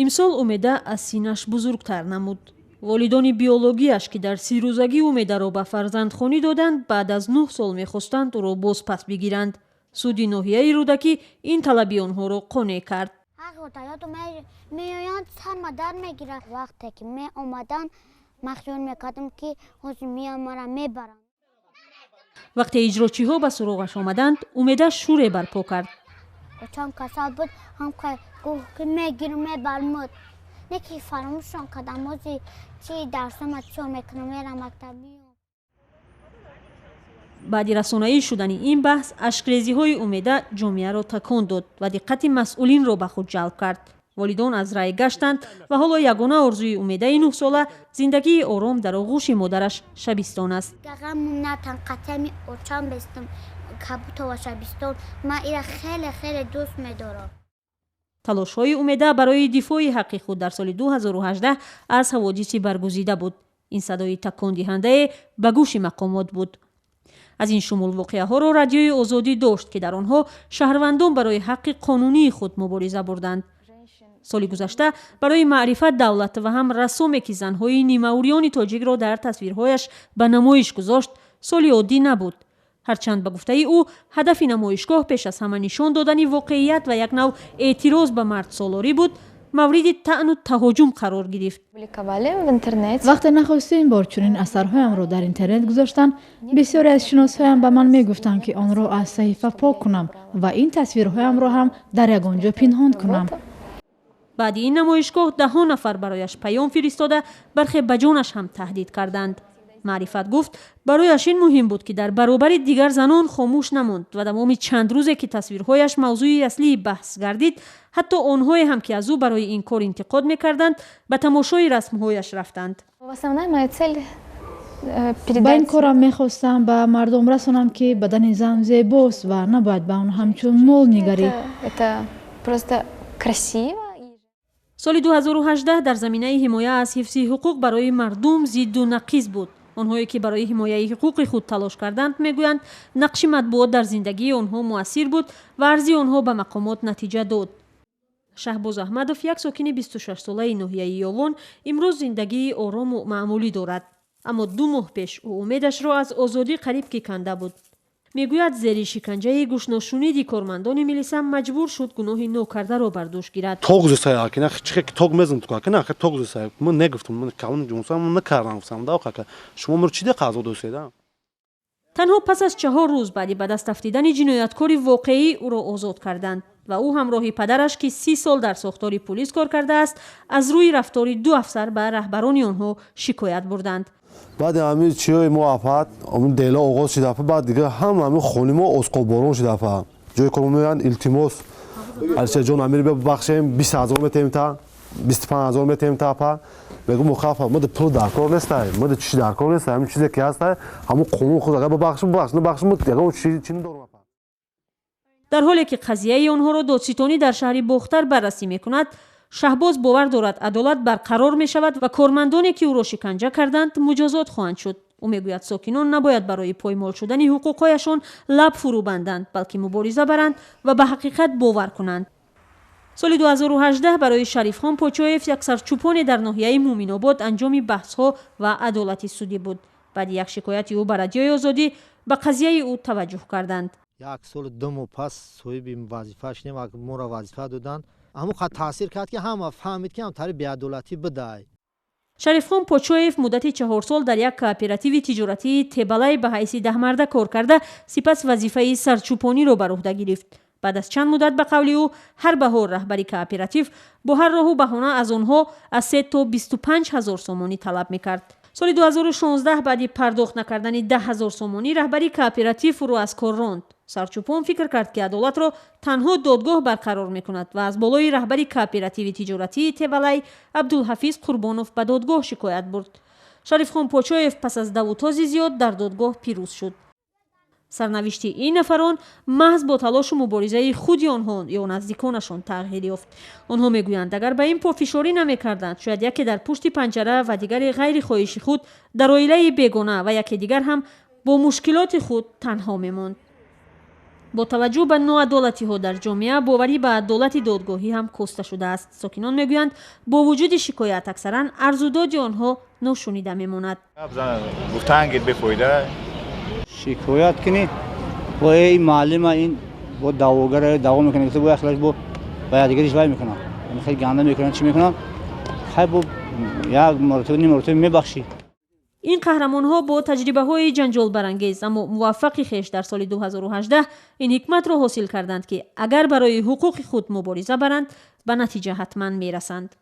имсол умеда аз синаш бузургтар намуд. волидони биологияш ки дар 30 рӯзагӣ умедаро ба фарзандхонӣ доданд, баъд аз 9 сол мехостанд ӯро боз пас бигиранд. суди ноҳияи рӯдакӣ ин талаби онҳоро қонеъ кард. میآیند سر مادر میگیرد وقتی که می اومدن مخیال میکردم که حوزی میام مرا میبرن. вақте иҷрочиҳо ба суроғаш омаданд, умеда шӯре барпо кард. چون کسا بود هم که گفت که میگیرم میبرمد نکی فراموشم کردم حوزی چی درسم چو میکنم میرم مکتبی. баъди расонаӣ шудани ин баҳс ашкрезиҳои умеда ҷомеаро такон дод ва диққати масъулинро ба худ ҷалб кард. волидон аз рай гаштанд ва ҳоло ягона орзуи умедаи 9 сола зиндагии ором дар оғӯши модараш шабистон аст. талошҳои умеда барои дифои ҳаққи худ дар соли 2018 аз ҳаводиси баргузида буд. ин садои такондиҳандае ба гӯши мақомот буд. аз ин шумул воқеаҳоро радиои озодӣ дошт ки дар онҳо шаҳрвандон барои ҳаққи қонунии худ мубориза бурданд. соли гузашта барои маърифат давлат ва ҳам рассоме ки занҳои нимаурёни тоҷикро дар тасвирҳояш ба намоиш гузошт соли оддӣ набуд. ҳарчанд ба гуфтаи ӯ ҳадафи намоишгоҳ пеш аз ҳама нишон додани воқеият ва як нав эътироз ба мардсолорӣ буд, мавриди таъну таҳоҷум қарор гирифт. вақте нахостин бор чунин асарҳоямро дар интернет гузоштанд, бисёре аз шиносҳоям ба ман мегуфтанд ки онро аз саҳифа пок кунам ва ин тасвирҳоямро ҳам дар ягон ҷо пинҳон кунам. баъди ин намоишгоҳ даҳон нафар барояш паём фиристода бархе ба ҷонаш ҳам таҳдид карданд. маърифат гуфт барояш ин муҳим буд ки дар баробари дигар занон хомӯш намонд ва тамоми чанд рӯзе ки тасвирҳояш мавзӯи аслии баҳс гардид, ҳатто онҳое ҳам ки аз ӯ барои ин кор интиқод мекарданд, ба тамошои расмҳояш рафтанд. ба ин корам мехостам ба мардум расонам ки бадани зан зебост ва набояд ба он ҳамчун мол нигарӣ. соли 2018 дар заминаи ҳимоя аз ҳифзи ҳуқуқ барои мардум зидду нақиз буд. онҳое ки барои ҳимояи ҳуқуқи худ талош карданд мегӯянд нақши матбуот дар зиндагии онҳо муассир буд ва арзи онҳо ба мақомот натиҷа дод. шаҳбоз аҳмадов, як сокини 26-солаи ноҳияи Ёлон, имрӯз зиндагии орому маъмулӣ дорад. аммо 2 моҳ пеш ӯ умедашро аз озодӣ қариб ки канда буд. мегӯяд зери шиканҷаи гӯшношуниди кормандони милиса маҷбур шуд гуноҳи нокардаро бар дӯш гирад. танҳо пас аз 4 рӯз баъди ба даст афтидани ҷинояткори воқеӣ ӯро озод карданд ва ӯ ҳамроҳи падараш ки 30 сол дар сохтори пулис кор кардааст, аз рӯи рафтори 2 афсар ба раҳбарони онҳо шикоят бурданд. بعد همین چیای ما افاد همین دیلا آغاز شد دفعه بعد دیگه همین خونه ما اسقال بارون شد دفعه جای کار میان التماس علیشه جان امیر ببخشیم 20000 متر تا 25000 متر تا پا بگم مخالفه ما پول درکار نیستیم ما چیزی درکار نیست همین چیزی که هست همون قانون خود اگر ببخشیم ما دیگه چی نداریم. در حالی که قضیه آنها را دادستانی در شهر باختر بررسی میکند، شهباز باور دارد عدالت برقرار می شود و کارمندانی که او را شکنجه کردند مجازات خواهند شد. او میگوید ساکنان نباید برای پایمال شدن حقوقهایشان لب فرو بندند، بلکه مبارزه برند و به حقیقت باور کنند. سال 2018 برای شریفخان پوچویف یک سرچوپان در ناحیه مومن‌آباد انجام بحث‌ها و عدالت سودی بود. بعد یک شکایت او بر رادیوی آزادی به قضیه او توجه کردند. یک سال 2 ماه پس صاحب وظیفه‌اش نیم ما را وظیفه دادند. اما خود تاثیر کرد که همه فهمید که همطوری بی‌عدالتی بده. شریفخان پوچویف مدت 4 سال در یک کооперативи تجارتی تبلای به حیث 10 مرده کار کرده، سپس وظیفه سرچوپانی را بر عهده گرفت. بعد از چند مدت به قول او هر بهار رهبری کооператив با هر راه و بهانه از آنها از 3 تا 25000 سومانی طلب میکرد. سال 2016 بعد پرداخت نکردن 10000 سومانی رهبری کооператив را از کار راند. سرچوپان فکر کرد که عدالت را تنها دادگاه برقرار میکند و از بالای رهبری کооперативи تجارتی تبلای عبدالحفیظ قربانوف به دادگاه شکایت برد. شریفخان پوچویف پس از دوتازی زیاد در دادگاه پیروز شد. سرنوشت این نفران محض با تلاش و مبارزه خود آنها یا نزدیکانشان تغییر یافت. آنها میگویند اگر به این پافشاری نمیکردند شاید یکی در پشت پنجره و دیگر غیر خواهش خود در عائله بیگانه و یکی دیگر هم با مشکلات خود تنها میماند. با توجه به نوعدالتی‌ها در جامعه باوری به عدالت دادگاهی هم کاسته شده است. ساکنان میگویند با وجود شکایت اکثرا عرضداد آنها ناشنیده میماند. گفتن بفایده شکایت کنی با این معلم این با دعواگر دعوا میکنه که با اخلاق با یادگیریش وای میکنه یعنی خیلی گنده میکنن چی میکنن خیلی با یک مرتبه نیم مرتبه میبخشی. این قهرمان‌ها با تجربه‌های جنجال برانگیز اما موفق خویش در سال 2018 این حکمت را حاصل کردند که اگر برای حقوق خود مبارزه برند به نتیجه حتما میرسند.